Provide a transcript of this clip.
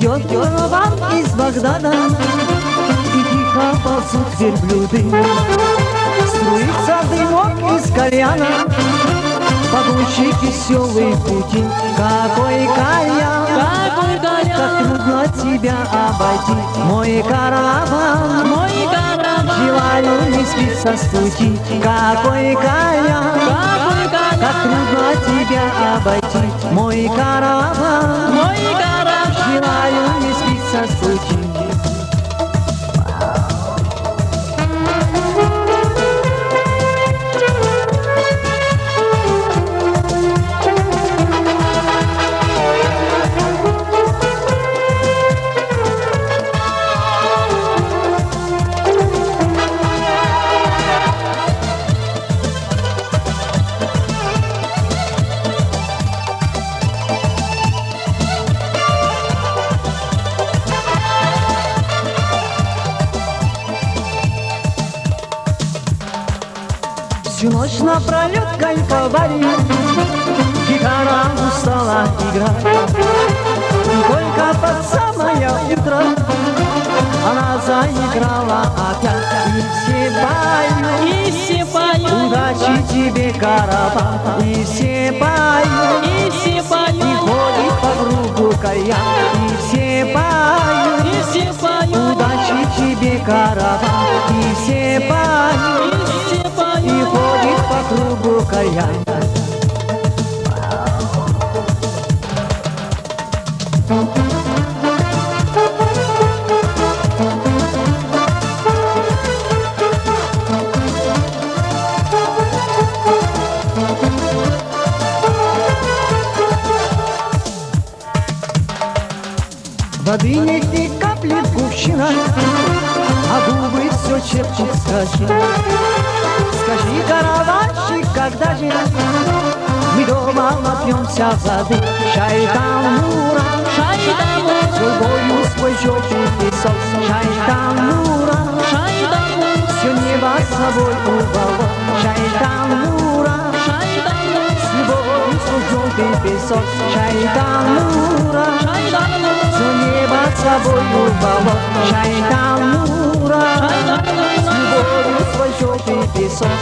Идет караван из Багдада, и тихо ползут верблюды. Струится дымок из кальяна, погонщик веселый пути. Какой кальян, как трудно тебя обойти. Мой караван, желаю не спит со стути. Какой кальян, как трудно тебя обойти. Мой караван, желаю не спит со стути. Всю ночь напролет кайфовали, гитара устала играть. И только под самое утро она заиграла опять. И все поют, удачи тебе, караван. И все поют, и ходит по кругу кальян. И все поют, удачи тебе, караван. И все поют, и ходит по кругу кальян. Воды нет ни капли в кувшинах, а губы все шепчут скажи. Скажи, караванщик, когда же мы дома напьемся воды? Шайтан-мура, свой свой желтый песок. Шайтан-мура, все небо с собой уволок. Шайтан-мура, с любовью свой желтый песок. Шайтан-мура, все небо с собой уволок. Шайтан-мура, с любовью свой желтый песок.